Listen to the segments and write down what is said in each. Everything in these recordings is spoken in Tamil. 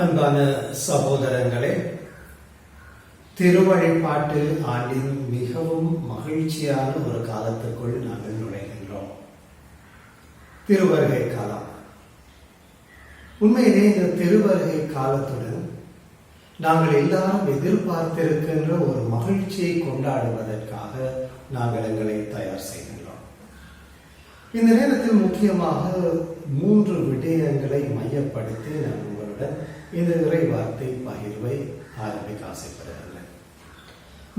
அன்பான சகோதரங்களே, திருவழிபாட்டு ஆண்டின் மிகவும் மகிழ்ச்சியான ஒரு காலத்துக்குள் நாங்கள் நுழைகின்றோம். திருவருகை காலம். உண்மையிலே இந்த திருவருகை காலத்துடன் நாங்கள் எல்லாரும் எதிர்பார்த்திருக்கின்ற ஒரு மகிழ்ச்சியை கொண்டாடுவதற்காக நாங்கள் எங்களை தயார் செய்கின்றோம். இந்த நேரத்தில் முக்கியமாக 3 விடயங்களை மையப்படுத்தி நான் உங்களுடன் இந்த இறை வார்த்தை பகிர்வை ஆரம்பிக்க ஆசைப்படுகிறேன்.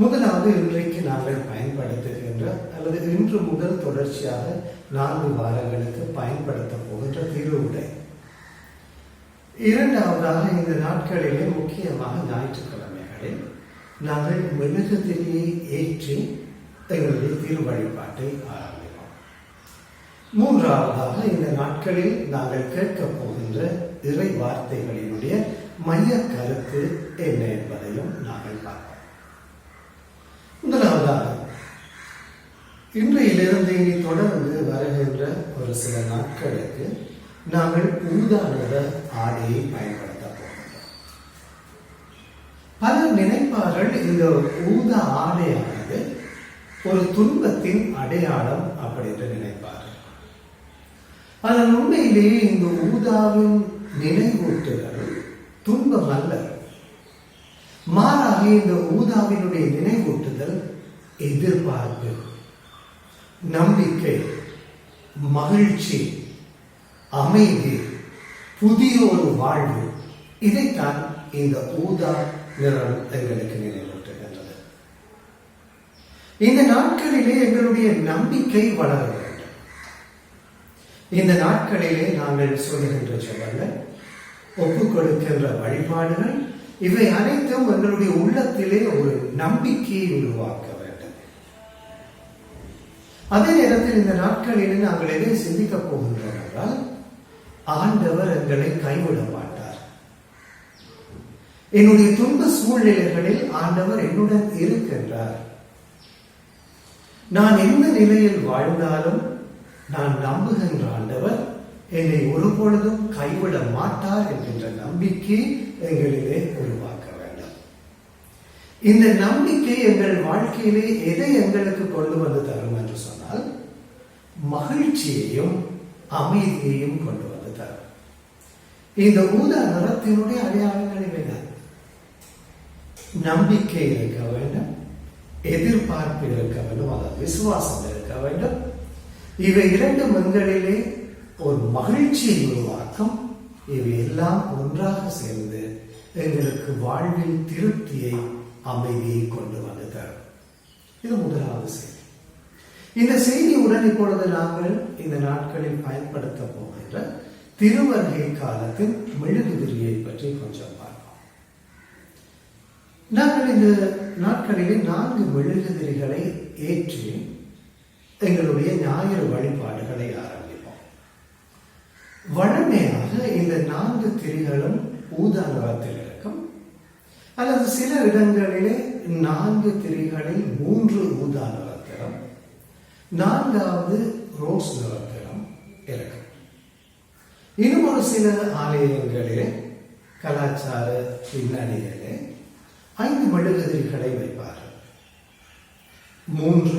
முதலாவது, இன்றைக்கு நாங்கள் பயன்படுத்துகின்ற அல்லது இன்று முதல் தொடர்ச்சியாக 4 வாரங்களுக்கு பயன்படுத்த போகின்ற திருவுடை. இரண்டாவதாக, இந்த நாட்களிலே முக்கியமாக ஞாயிற்றுக்கிழமைகளில் நாங்கள் மெழுகுதிரியை ஏற்றி எங்களுடைய திரு வழிபாட்டை ஆரம்பிப்போம். மூன்றாவதாக, இந்த நாட்களில் நாங்கள் கேட்கப் போகின்ற இறை வார்த்தைகளினுடைய மைய கருத்து என்ன என்பதையும் நாங்கள் பார்ப்போம். முதலாவதாக, இன்றையிலிருந்து இனி தொடர்ந்து வருகின்ற ஒரு சில நாட்களுக்கு நாங்கள் ஊதா நிற ஆடையை பயன்படுத்த போகின்றோம். பலர் நினைப்பார்கள் இந்த ஊதா ஆடையானது ஒரு துன்பத்தின் அடையாளம் அப்படி என்று நினைப்பார்கள். ஆனால் உண்மையிலேயே இந்த ஊதாவின் நினைவூட்டுதல் துன்பம் அல்ல. மாறாக இந்த ஊதாவினுடைய நினைவூட்டுதல் எதிர்பார்ப்பு, நம்பிக்கை, மகிழ்ச்சி, அமைதி, புதிய ஒரு வாழ்வு, இதைத்தான் இந்த ஊதா நிறம் எங்களுக்கு நினைவூட்டுகின்றது. இந்த நாட்களிலே எங்களுடைய நம்பிக்கை வளர வேண்டும். இந்த நாட்களிலே நாங்கள் சொல்லுகின்ற ஜெபங்கள், ஒப்புக் கொடுக்கின்ற வழிபாடுகள், இவை அனைத்தும் எங்களுடைய உள்ளத்திலே ஒரு நம்பிக்கையை உருவாக்க வேண்டும். அதே நேரத்தில் இந்த நாட்களிலே நாங்கள் எதை சிந்திக்கப் போகின்றோம் என்றால், ஆண்டவர் எங்களை கைவிட மாட்டார். என்னுடைய துன்ப சூழ்நிலைகளில் ஆண்டவர் என்னுடன் இருக்கின்றார். நான் எந்த நிலையில் வாழ்ந்தாலும் நான் நம்புகின்ற ஆண்டவர் என்னை ஒருபொழுதும் கைவிட மாட்டார் என்கின்ற நம்பிக்கை எங்களிலே உருவாக்க வேண்டும். இந்த நம்பிக்கை எங்கள் வாழ்க்கையிலே எதை எங்களுக்கு கொண்டு வந்து தரும் என்று சொன்னால், மகிழ்ச்சியையும் அமைதியையும் கொண்டு வந்து தரும். இந்த ஊதா நிறத்தினுடைய அடையாளங்கள் இவைதான். நம்பிக்கை இருக்க வேண்டும், எதிர்பார்ப்பு இருக்க வேண்டும், அதாவது விசுவாசம் இருக்க வேண்டும். இவை 2 எங்களிலே ஒரு மகிழ்ச்சியை உருவாக்கும். இவை எல்லாம் ஒன்றாக சேர்ந்து எங்களுக்கு வாழ்வில் திருப்தியை, அமைதியை கொண்டு வந்து தரும். இது முதலாவது செய்தி. இந்த செய்தியுடன் இப்பொழுது நாங்கள் இந்த நாட்களில் பயன்படுத்த போகின்ற திருவருகை காலத்தின் மெழுகுதிரியை பற்றி கொஞ்சம் பார்ப்போம். நாங்கள் இந்த நாட்களிலே 4 மெழுகுதிரிகளை ஏற்றி எங்களுடைய ஞாயிறு வழிபாடுகளை ஆரம்பிப்போம். வழமையாக இந்த 4 திரிகளும் ஊதா நிறத்தில் இருக்கும். அல்லது சில இடங்களிலே 4 திரிகளில் 3 ஊதா நிறத்திலும் 4வது ரோஸ் நிறத்திலும் இருக்கும். இன்னும் ஒரு சில ஆலயங்களிலே, கலாச்சார பின்னணியிலே 5 மெழுகுதிரிகளை வைப்பார்கள். 3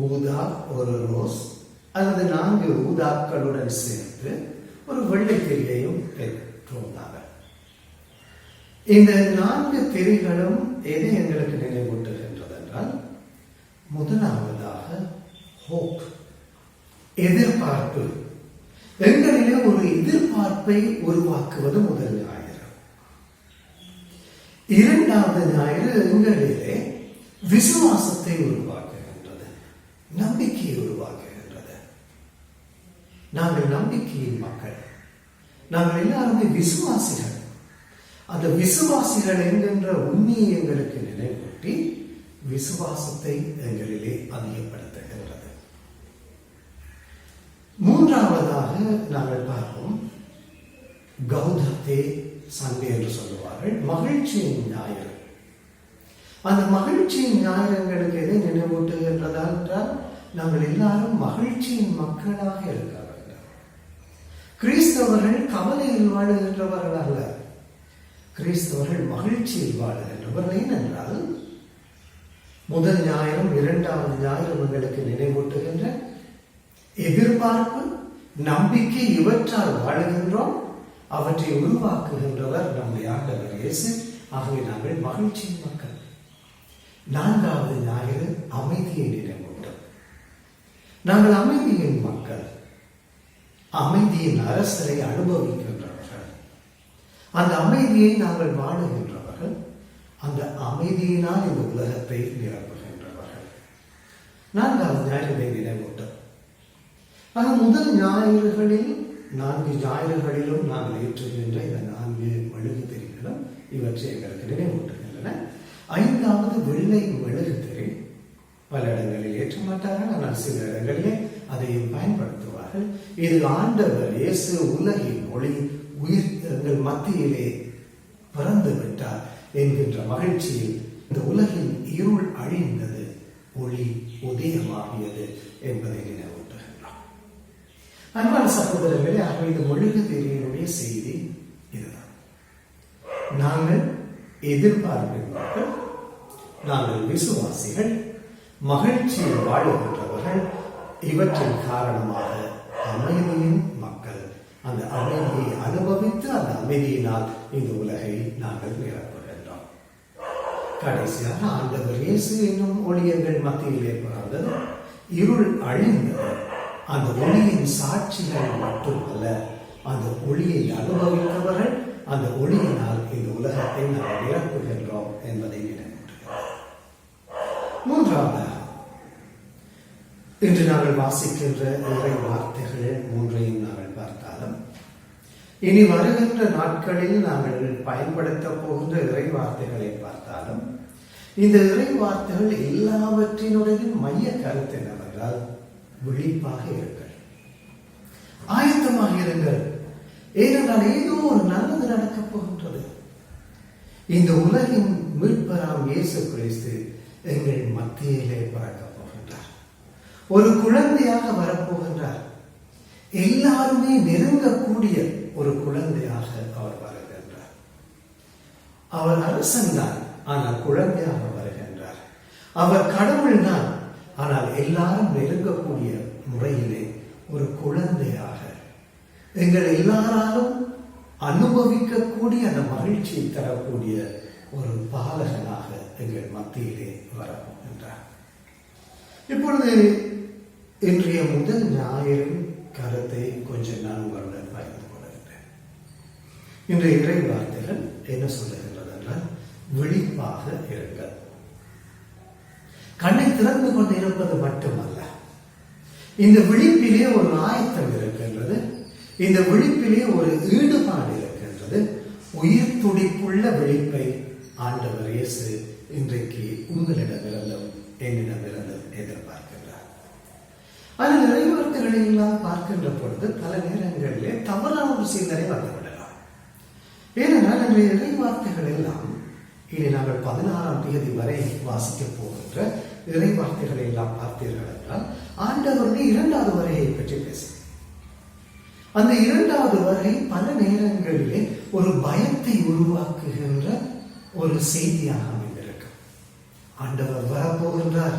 ஊதா, ஒரு ரோஸ், அல்லது 4 ஊதாக்களுடன் சேர்த்து ஒரு வெள்ளை திரியையும் பெற்றுள்ளார்கள். இந்த 4 திரிகளும் எதை எங்களுக்கு நினைவூட்டுகின்றது என்றால், முதலாவதாக ஹோப், எதிர்பார்ப்பு. எங்களிலே ஒரு எதிர்பார்ப்பை உருவாக்குவது முதல் ஞாயிறு. இரண்டாவது ஞாயிறு எங்களிலே விசுவாசத்தை உருவாக்குகின்றது, நம்பிக்கையை உருவாக்குகின்றது. நாங்கள் நம்பிக்கையின் மக்கள், நாங்கள் எல்லாருமே விசுவாசிகள். அந்த விசுவாசிகள் என்கின்ற உண்மையை எங்களுக்கு நினைவூட்டி விசுவாசத்தை எங்களிலே அதிகப்படுத்துகின்றது. மூன்றாவதாக நாங்கள் பார்ப்போம், கௌதத்தே சண்டே என்று சொல்லுவார்கள், மகிழ்ச்சியின் ஞாயிறு. அந்த மகிழ்ச்சியின் ஞாயிறு எங்களுக்கு எதை நினைவூட்டுகின்றதா என்றால், நாங்கள் எல்லாரும் மகிழ்ச்சியின் மக்களாக இருக்க வேண்டும். கிறிஸ்தவர்கள் கவலையில் வாழுகின்றவர்கள் அல்ல, கிறிஸ்தவர்கள் மகிழ்ச்சியில் வாழுகின்றவர்கள். ஏனென்றால் முதல் ஞாயிறும் இரண்டாவது ஞாயிறும் எங்களுக்கு நினைவூட்டுகின்ற எதிர்பார்ப்பு, நம்பிக்கை, இவற்றால் வாழுகின்றோம். அவற்றை உருவாக்குகின்றவர் நம்முடைய ஆண்டவர் இயேசு. ஆகவே நாங்கள் மகிழ்ச்சியின் மக்கள். நான்காவது ஞாயிறு அமைதியை நினைவூட்டும். நாங்கள் அமைதியின் மக்கள், அமைதியின் அரசரை அனுபவிக்கின்றவர்கள், அந்த அமைதியை நாங்கள் வாழுகின்றவர்கள், அந்த அமைதியினால் இந்த உலகத்தை நிரப்புகின்றவர்கள். நான்காவது ஞாயிறு நினைவூட்டும். ஆக முதல் ஞாயிறுகளில் 4 ஞாயிறுகளிலும் நாங்கள் ஏற்றுகின்ற இந்த 4 மெழுகுதிரிகளும் இவற்றை எங்களுக்கு நினைவூட்டுகின்றன. 5வது வெள்ளை மெழுகுதிரி பல இடங்களில் ஏற்ற மாட்டார்கள், ஆனால் சில இடங்களிலே அதையும் பயன்படுத்துவார்கள். இது ஆண்டவர் இயேசு உலகின் ஒளி எங்கள் மத்தியிலே பிறந்து விட்டார் என்கின்ற மகிழ்ச்சியில் இந்த உலகின் இருள் அழிந்தது, ஒளி உதயமாகியது என்பதை நினைவூட்டுகின்றோம். அன்பான சகோதரர்களே, ஆக இந்த மெழுகுதிரியினுடைய செய்தி இதுதான். நாங்கள் எதிர்பார்க்கின்றவர்கள், நாங்கள் விசுவாசிகள், மகிழ்ச்சியில் வாழுகின்றவர்கள். இவற்றின் காரணமாக அமைதியின் மக்கள். அந்த அமைதியை அனுபவித்து அந்த அமைதியினால் இந்த உலகை நாங்கள் நிரப்புகின்றோம். கடைசியாக ஆண்டவர் இயேசு என்னும் ஒளி எங்கள் மத்தியிலே பிறந்தது, இருள் அழிந்தது. அந்த ஒளியின் சாட்சிகள் மட்டுமல்ல, அந்த ஒளியை அனுபவித்தவர்கள், அந்த ஒளியினால் இந்த உலகத்தை நாம் நிரப்புகின்றோம் என்பதை நினைவூட்டுகிறோம். மூன்றாவது, இன்று நாங்கள் வாசிக்கின்ற இறை வார்த்தைகள் 3ஐயும் நாங்கள் பார்த்தாலும், இனி வருகின்ற நாட்களில் நாங்கள் பயன்படுத்த போகின்ற இறை வார்த்தைகளை பார்த்தாலும், இந்த இறை வார்த்தைகள் எல்லாவற்றினுடைய மைய கருத்து என்னவென்றால், விழிப்பாக இருங்கள், ஆயத்தமாக இருங்கள். ஏனென்றால் ஏதோ ஒரு நல்லது நடக்கப் போகின்றது. இந்த உலகின் மீட்பராம் இயேசு கிறிஸ்து எங்கள் மத்தியிலே பிறக்கப் போகின்றார். ஒரு குழந்தையாக வரப்போகின்றார். எல்லாருமே நெருங்கக்கூடிய ஒரு குழந்தையாக அவர் வருகின்றார். அவர் அரசன் தான், ஆனால் குழந்தையாக வருகின்றார். அவர் கடவுள் தான், ஆனால் எல்லாரும் நெருங்கக்கூடிய முறையிலே ஒரு குழந்தையாக எங்கள் எல்லாராலும் அனுபவிக்கக்கூடிய அந்த மகிழ்ச்சியை தரக்கூடிய ஒரு பாலகனாக எங்கள் மத்தியிலே வரப்போகின்றார். இப்பொழுது இன்றைய முதல் ஞாயிறின் கருத்தை கொஞ்சம் நான் உங்களுடன் பகிர்ந்து கொள்கின்றேன். இன்றைய இறை வார்த்தைகள் என்ன சொல்லுகின்றது என்றால், விழிப்பாக இருங்கள். கண்ணை திறந்து கொண்டு இருப்பது மட்டுமல்ல, இந்த விழிப்பிலே ஒரு ஆயத்தம் இருக்கின்றது. இந்த விழிப்பிலே ஒரு ஈடுபாடு இருக்கின்றது. உயிர் துடிப்புள்ள விழிப்பை ஆண்டவர் இயேசு இன்றைக்கு உங்களிடமிருந்தும் என்னிடமிருந்தும் எதிர்பார்க்கின்றார். ஆனால் இறைவார்த்தைகளை எல்லாம் பார்க்கின்ற பொழுது பல நேரங்களிலே தவறான ஒரு சிந்தனை வந்துவிடலாம். ஏனென்றால் இன்றைய இறைவார்த்தைகள் எல்லாம் இனி நாங்கள் 16ஆம் தேதி வரை வாசிக்கப் போகின்ற இறைவார்த்தைகளை எல்லாம் பார்த்தீர்கள் என்றால், ஆண்டவருடைய 2வது வருகையை பற்றி பேசுகிறேன். அந்த 2வது வருகை பல நேரங்களிலே ஒரு பயத்தை உருவாக்குகின்ற ஒரு செய்தியாக அமைந்திருக்கும். ஆண்டவர் வரப்போகின்றார்,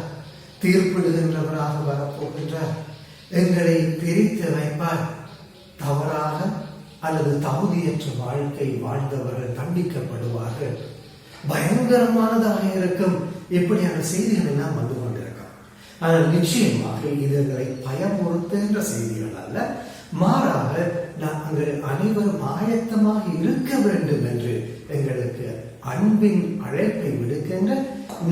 தீர்ப்பிடுகின்றவராக வரப்போகின்றார், எங்களை பிரித்து வைப்பார், தவறாக அல்லது தகுதியற்ற வாழ்க்கை வாழ்ந்தவர்கள் தண்டிக்கப்படுவார்கள், பயங்கரமானதாக இருக்கும். இப்படியான செய்திகள் எல்லாம் வந்து கொண்டிருக்கும். ஆனால் நிச்சயமாக இதுகளை பயமுறுத்துகின்ற செய்திகள் அல்ல, மாறாக நாங்கள் அனைவரும் ஆயத்தமாக இருக்க வேண்டும் என்று எங்களுக்கு அன்பின் அழைப்பை விடுக்கின்ற,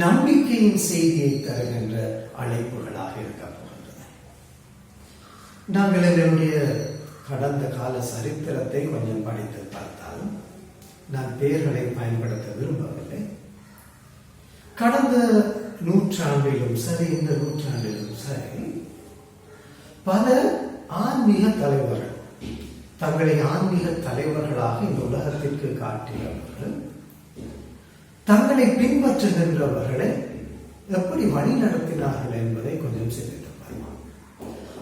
நம்பிக்கையின் செய்தியை தருகின்ற அழைப்புகளாக இருக்க போகின்றன. நாங்கள் எங்களுடைய கடந்த கால சரித்திரத்தை கொஞ்சம் படித்து பார்த்தாலும், நான் பெயர்களை பயன்படுத்த விரும்பவில்லை. கடந்த நூற்றாண்டிலும் சரி, இந்த நூற்றாண்டிலும் சரி, பல ஆன்மீக தலைவர்கள் தங்களை ஆன்மீக தலைவர்களாக இந்த உலகத்திற்கு காட்டியவர்கள் தங்களை பின்பற்றுகின்றவர்களை எப்படி வழி நடத்தினார்கள் என்பதை கொஞ்சம் சிந்தித்து பார்ப்போம்.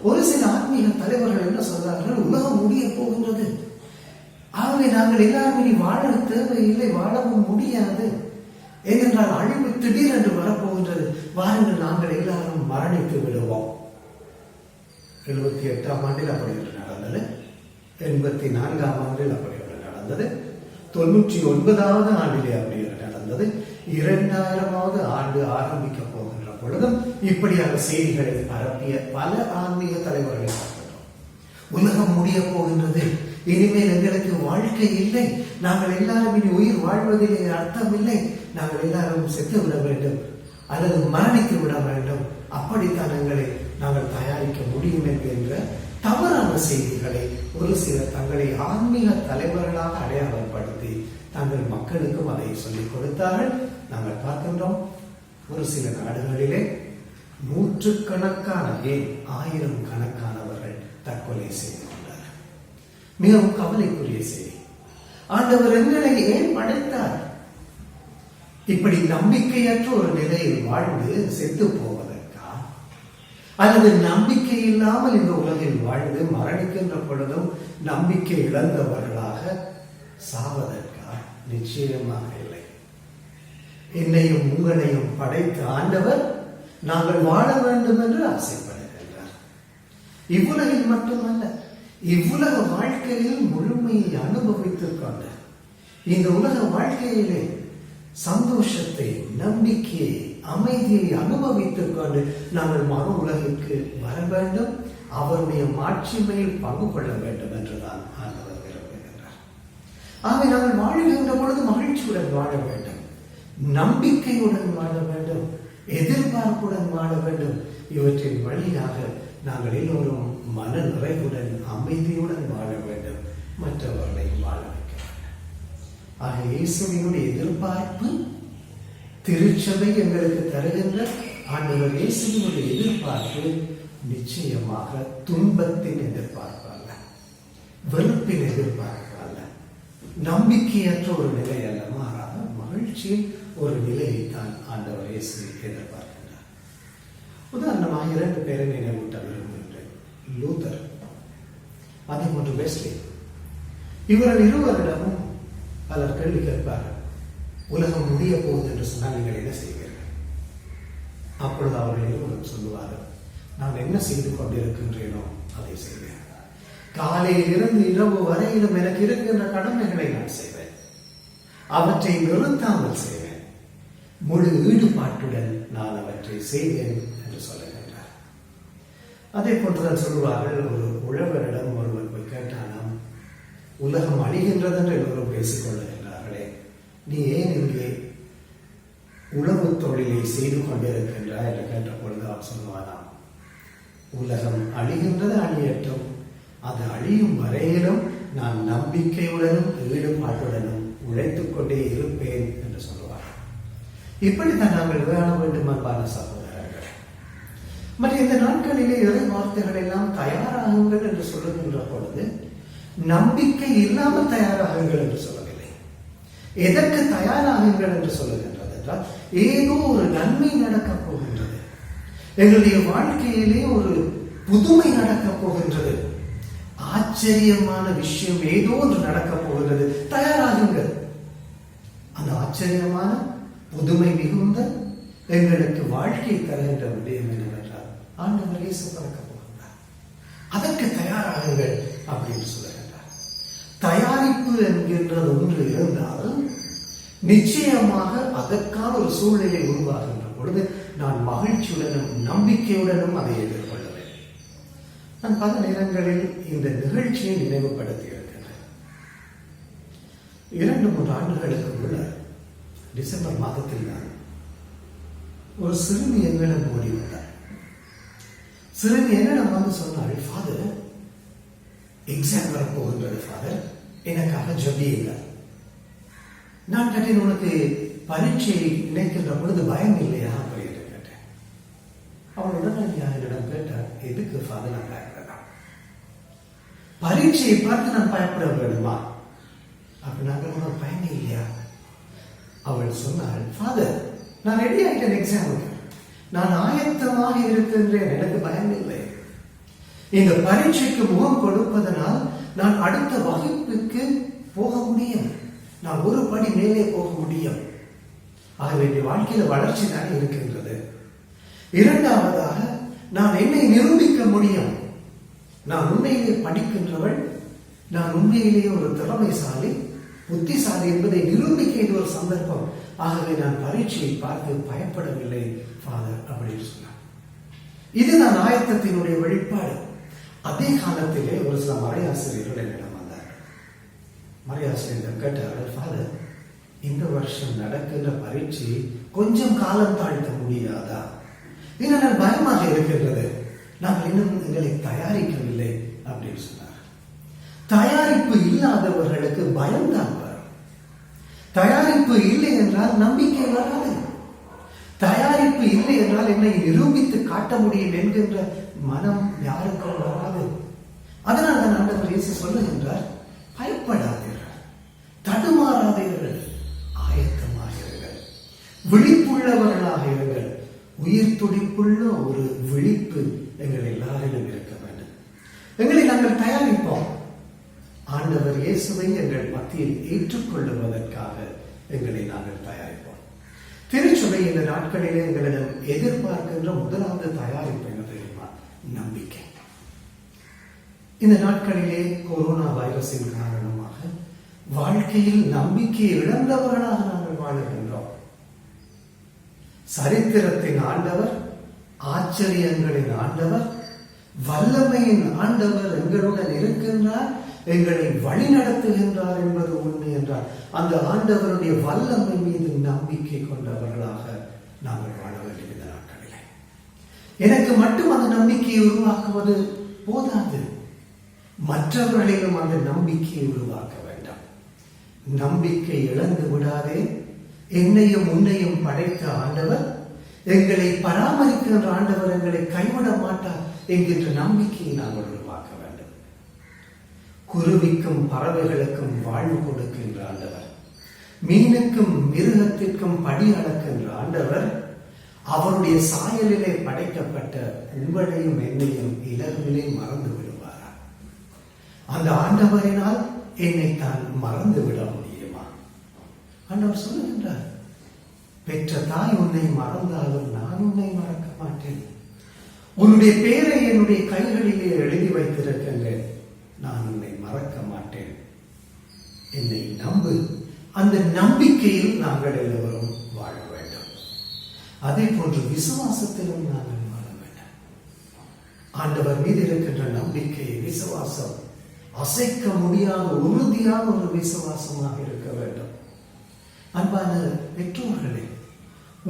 ஒரு சில ஆன்மீக தலைவர்கள் என்ன சொல்றார்கள், உலகம் முடிய போகின்றது, ஆக ஆகவே நாங்கள் எல்லாரும் இனி வாழ தேவையில்லை, வாழவும் முடியாது. ஏனென்றால் அழிவு திடீரென்று வரப்போகின்றது. வாருங்கள் நாங்கள் எல்லாரும் மரணித்து விடுவோம். 78ஆம் ஆண்டில் அப்படி ஒன்று நடந்தது. 84ஆம் ஆண்டில் அப்படி ஒன்று நடந்தது. 99வது ஆண்டிலே அப்படி ஒன்று நடந்தது. 2000வது ஆண்டு ஆரம்பிக்க போகின்ற பொழுதும் இப்படியாக செய்திகளை பரப்பிய பல ஆன்மீக தலைவர்களை பார்க்கிறோம். உலகம் முடிய போகின்றது, இனிமேல் எங்களுக்கு வாழ்க்கை இல்லை, நாங்கள் எல்லாரும் இனி உயிர் வாழ்வதிலே அர்த்தம் இல்லை, நாங்கள் எல்லாரும் செத்து விட வேண்டும் அல்லது மரணித்து விட வேண்டும், அப்படித்தான் எங்களை நாங்கள் தயாரிக்க முடியும் என்கின்ற தவறான செய்திகளை ஒரு சிலர் தங்களை ஆன்மீக தலைவர்களாக அடையாளப்படுத்தி தங்கள் மக்களுக்கும் அதை சொல்லிக் கொடுத்தார்கள். நாங்கள் பார்க்கின்றோம், ஒரு சில நாடுகளிலே நூற்றுக்கணக்கான, ஏன் 1000 கணக்கானவர்கள் தற்கொலை செய்து கொண்டார்கள். மிகவும் கவலைக்குரிய செய்தி. ஆண்டவர் எங்களை ஏன் படைத்தார்? இப்படி நம்பிக்கையற்ற ஒரு நிலையில் வாழ்ந்து செத்து போவதற்கா, அல்லது நம்பிக்கை இல்லாமல் இந்த உலகில் வாழ்ந்து மரணிக்கின்ற பொழுதும் நம்பிக்கை இழந்தவர்களாக சாவதற்கா? நிச்சயமாக இல்லை. என்னையும் உங்களையும் படைத்த ஆண்டவர் நாங்கள் வாழ வேண்டும் என்று ஆசைப்படுகின்றார். இவ்வுலகில் மட்டுமல்ல, இவ்வுலக வாழ்க்கையில் முழுமையை அனுபவித்துக் கொண்ட இந்த உலக வாழ்க்கையிலே சந்தோஷத்தை, நம்பிக்கையை, அமைதியை அனுபவித்துக் கொண்டு நாங்கள் மறு உலகிற்கு வர வேண்டும், அவருடைய மாட்சிமையில் பங்கு கொள்ள வேண்டும் என்றுதான் ஆண்டவர் விரும்புகின்றார். ஆகவே நாங்கள் வாழ்கின்ற பொழுது மகிழ்ச்சியுடன் வாழ வேண்டும், நம்பிக்கையுடன் வாழ வேண்டும், எதிர்பார்ப்புடன் வாழ வேண்டும். இவற்றின் வழியாக நாங்கள் எல்லோரும் மன நிறைவுடன் அமைதியுடன் வாழ வேண்டும், மற்றவர்களை வாழ வைக்க வேண்டும். ஆக இயேசுவினுடைய எதிர்பார்ப்பு, திருச்சபை எங்களுக்கு தருகின்ற ஆண்டவர் இயேசுவினுடைய எதிர்பார்ப்பு நிச்சயமாக துன்பத்தின் எதிர்பார்ப்பு அல்ல, வெறுப்பின் எதிர்பார்ப்பு அல்ல, நம்பிக்கையற்ற ஒரு நிலை அல்ல, மாறாக மகிழ்ச்சியின் ஒரு நிலையை தான் ஆண்டவர் இயேசு எதிர்பார்க்கின்றார். உதாரணமாக 2 பேரை நினைவூட்ட விரும்புகின்றேன். லூதர், அதே போன்று வெஸ்லி. இவர்கள் இருவரிடமும் பலர் கேள்வி கேட்பார்கள். உலகம் முடிய போகுது என்று சொன்னால் நீங்கள் என்ன செய்வீர்கள்? அப்பொழுது அவர்கள் இருவரும் சொல்லுவார்கள், நான் என்ன செய்து கொண்டிருக்கின்றேனோ அதை செய்வேன். காலையில் இருந்து இரவு வரையிலும் எனக்கு இருக்கின்ற கடமைகளை நான் செய்வேன், அவற்றை நிறுத்தாமல் செய்வேன், முழு ஈடுபாட்டுடன் நான் அவற்றை செய்வேன் என்று சொல்லுகின்றார். அதே போன்றுதான் சொல்லுவார்கள், ஒரு உழவரிடம் ஒருவர் போய் கேட்டானாம், உலகம் அழிகின்றது என்று எல்லோரும் பேசிக் கொள்ளுகின்றார்களே, நீ ஏன் இங்கே உழவு தொழிலை செய்து கொண்டிருக்கின்றாய் என்று கேட்ட பொழுது அவர் சொல்லுவானாம், உலகம் அழிகின்றது, அழியட்டும், அது அழியும் வரையிலும் நான் நம்பிக்கையுடனும் ஈடுபாட்டுடனும் உழைத்துக் கொண்டே இருப்பேன் என்று சொல்லுவார். இப்படித்தான் நாங்கள் வாழ வேண்டும் அன்பான சகோதரர்கள். மற்ற இந்த நாட்களிலே இறை வார்த்தைகள் எல்லாம் தயாராகுங்கள் என்று சொல்லுகின்ற பொழுது நம்பிக்கை இல்லாமல் தயாராகுங்கள் என்று சொல்லவில்லை. எதற்கு தயாராகுங்கள் என்று சொல்லுகின்றது என்றால், ஏதோ ஒரு நன்மை நடக்கப் போகின்றது, எங்களுடைய வாழ்க்கையிலே ஒரு புதுமை நடக்கப் போகின்றது, ஆச்சரியமான விஷயம் ஏதோ ஒன்று நடக்கப் போகின்றது, தயாராகுங்கள். அந்த ஆச்சரியமான புதுமை மிகுந்த எங்களுக்கு வாழ்க்கை தருகின்ற விடயம் என்னவென்றால், ஆண்டவர் இயேசு பிறக்க போகின்றார், அதற்கு தயாராகுங்கள் அப்படின்னு சொல்லுகின்றார். தயாரிப்பு என்கின்றது ஒன்று இருந்தால் நிச்சயமாக அதற்கான ஒரு சூழ்நிலை உருவாகின்ற பொழுது நான் மகிழ்ச்சியுடனும் நம்பிக்கையுடனும் அதை எதிர்கொள்வேன். நான் பல நேரங்களில் இந்த நிகழ்ச்சியை நினைவுபடுத்தி இருக்கின்றேன். 2-3 ஆண்டுகளுக்கு முன்னர் டிசம்பர் மாதத்தில் தான் ஒரு சிறுமி என்னிடம் ஓடி வந்தார். சிறுமி என்னிடம் வந்து சொன்னாள், ஃபாதர், எக்ஸாம் வரப்போகின்றது ஃபாதர், எனக்காக ஜெபியுங்கள். நான் கேட்டேன், உனக்கு பரீட்சையை நினைக்கின்ற பொழுது பயம் இல்லையா அப்படின்னு கேட்டேன். அவள் உடனடியாக என்னிடம் கேட்டார், எதுக்கு ஃபாதர் நான் பயப்படலாம்? பரீட்சையை பார்த்து நான் பயப்பட வேண்டுமா? அப்படி நாங்கள் உனக்கு பயமே இல்லையா? அவள் சொன்னாள், ஃபாதர், நான் ரெடி ஆகிட்டேன் எக்ஸாமுக்கு, நான் ஆயத்தமாக இருக்கின்றேன், எனக்கு பயம் இல்லை. இந்த பரீட்சைக்கு முகம் கொடுப்பதனால் நான் அடுத்த வகுப்புக்கு போக நான் ஒரு படி மேலே போக முடியும். ஆகவே என் வாழ்க்கையில வளர்ச்சி தானே இருக்கின்றது. இரண்டாவதாக, நான் என்னை நிரூபிக்க முடியும். நான் உண்மையிலே படிக்கின்றவள், நான் உண்மையிலேயே ஒரு திறமைசாலி, புத்திசாலி என்பதை நிரூபிக்க இது ஒரு சந்தர்ப்பம். ஆகவே நான் பரீட்சையை பார்த்து பயப்படவில்லை ஃபாதர் அப்படின்னு சொன்னார். இதுதான் ஆயத்தத்தினுடைய வெளிப்பாடு. அதே காலத்திலே ஒரு சில மறையாசிரியர்கள் என்னிடம் வந்தார்கள். மறையாசிரியர்கள் கேட்டார்கள், ஃபாதர், இந்த வருஷம் நடக்கின்ற பரீட்சையை கொஞ்சம் காலம் தாழ்த்த முடியாதா? ஏனென்றால் பயமாக இருக்கின்றது, நாங்கள் இன்னும் எங்களை தயாரிக்கவில்லை அப்படின்னு சொன்னார். தயாரிப்பு இல்லாதவர்களுக்கு பயம்தான் வரும். தயாரிப்பு இல்லை என்றால் நம்பிக்கை வராது. தயாரிப்பு இல்லை என்றால் என்னை நிரூபித்து காட்ட முடியும் என்கின்ற மனம் யாருக்கும் வராது. அதனால் தான் ஆண்டவர் இயேசு சொல்லுகின்றார், பயப்படாதீர்கள், தடுமாறாதீர்கள், ஆயத்தமாகிறீர்கள், விழிப்புள்ளவர்களாக இருங்கள். உயிர் துடிப்புள்ள ஒரு விழிப்பு எங்கள் எல்லாரிலும் இருக்க வேண்டும். எங்களை நாங்கள் தயாரிப்போம். ஆண்டவர் இயேசுவை எங்கள் மத்தியில் ஏற்றுக்கொள்ளுவதற்காக எங்களை நாங்கள் தயாரிப்போம். திருச்சபை இந்த நாட்களிலே எங்களிடம் எதிர்பார்க்கின்ற முதலாவது தயாரிப்பு என்ன தெரியுமா? நம்பிக்கை. இந்த நாட்களிலே கொரோனா வைரஸின் காரணமாக வாழ்க்கையில் நம்பிக்கை இழந்தவர்களாக நாங்கள் வாழுகின்றோம். சரித்திரத்தின் ஆண்டவர், ஆச்சரியங்களின் ஆண்டவர், வல்லமையின் ஆண்டவர் எங்களுடன் இருக்கின்றார், எங்களை வழி நடத்துகின்றார் என்பது உண்மை என்றால் அந்த ஆண்டவருடைய வல்லமை மீது நம்பிக்கை கொண்டவர்களாக நாங்கள் வாழ வேண்டும். இந்த நாட்களிலே எனக்கு மட்டும் அந்த நம்பிக்கையை உருவாக்குவது போதாது, மற்றவர்களிலும் அந்த நம்பிக்கையை உருவாக்க வேண்டாம். நம்பிக்கை இழந்து விடாதே. என்னையும் உன்னையும் படைத்த ஆண்டவர், எங்களை பராமரிக்கின்ற ஆண்டவர் எங்களை கைவிட மாட்டார் என்கின்ற நம்பிக்கையை நாங்கள் உருவாக்க வேண்டும். குருவிக்கும் பறவைகளுக்கும் வாழ்வு கொடுக்கின்ற ஆண்டவர், மீனுக்கும் மிருகத்திற்கும் படி அளக்கின்ற ஆண்டவர், அவருடைய சாயலிலே படைக்கப்பட்ட உங்களையும் என்னையும் இலகுவிலே மறந்து விடுவாரா? அந்த ஆண்டவரினால் என்னை தான் மறந்து விட முடியுமா? ஆண்டவர் சொல்லுகின்றார், பெற்ற தாய் உன்னை மறந்தாலும் நான் உன்னை மறக்க மாட்டேன். உன்னுடைய பேரை என்னுடைய கைகளிலே எழுதி வைத்திருக்கின்றேன், நான் உன்னை மறக்க மாட்டேன். என்னை நம்பு. அந்த நம்பிக்கையில் நாங்கள் எல்லோரும் வாழ வேண்டும். அதே போன்று விசுவாசத்திலும் நாங்கள் வாழ வேண்டும். ஆண்டவர் மீது இருக்கின்ற நம்பிக்கை, விசுவாசம் அசைக்க முடியாத உறுதியான ஒரு விசுவாசமாக இருக்க வேண்டும். அன்பான பெற்றோர்களே,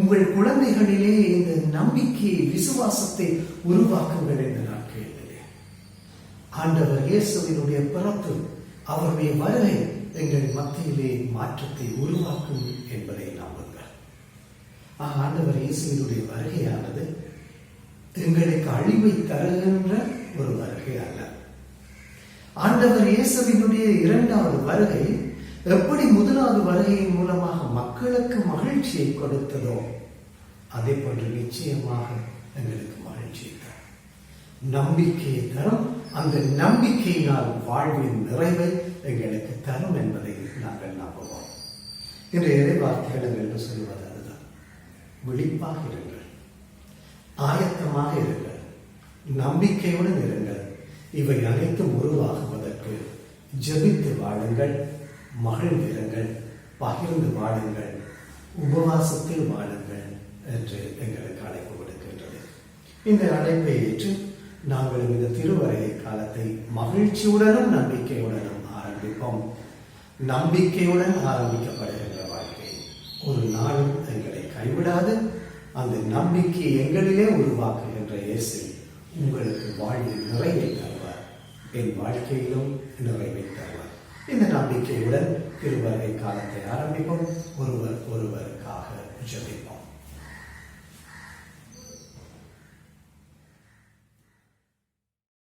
உங்கள் குழந்தைகளிலே இந்த நம்பிக்கையை, விசுவாசத்தை உருவாக்குங்கள். இந்த நாட்களிலே ஆண்டவர் இயேசுவினுடைய பிறப்பு, அவருடைய வருகை எங்கள் மத்தியிலே மாற்றத்தை உருவாக்கும் என்பதை நம்புங்கள். ஆண்டவர் இயேசுவினுடைய வருகையானது எங்களுக்கு அழிவை தருகின்ற ஒரு வருகை அல்ல. ஆண்டவர் இயேசுவினுடைய இரண்டாவது வருகை எப்படி முதலாவது வருகையின் மூலமாக மக்களுக்கு மகிழ்ச்சியை கொடுத்ததோ அதே போன்று நிச்சயமாக எங்களுக்கு மகிழ்ச்சியை தரும், நம்பிக்கையை தரும். அந்த நம்பிக்கையினால் வாழ்வின் நிறைவை எங்களுக்கு தரும் என்பதை நாங்கள் நம்புவோம். இன்றைய இறைவார்த்தைகள் என்று சொல்வது அதுதான். விழிப்பாக இருங்கள், ஆயத்தமாக இருங்கள், நம்பிக்கையுடன் இருங்கள். இவை அனைத்தும் உருவாகுவதற்கு ஜெபித்து வாழுங்கள், மகிழ்ந்திருங்கள், பகிர்ந்து வாழுங்கள், உபவாசத்தில் வாழுங்கள் என்று எங்களுக்கு அழைப்பு விடுக்கின்றது. இந்த அழைப்பை ஏற்று நாங்களும் இந்த திருவருகை காலத்தை மகிழ்ச்சியுடனும் நம்பிக்கையுடனும் ஆரம்பிப்போம். நம்பிக்கையுடன் ஆரம்பிக்கப்படுகின்ற வாழ்க்கை ஒரு நாளும் எங்களை கைவிடாது. அந்த நம்பிக்கையை எங்களிலே உருவாக்குகின்ற இயேசு உங்களுக்கு வாழ்வில் நிறைவை தருவார், என் வாழ்க்கையிலும் நிறைவை தருவார். இந்த நம்பிக்கையுடன் திருவருகை காலத்தை ஆரம்பிப்போம். ஒருவருக்காக ஜெபிப்போம்.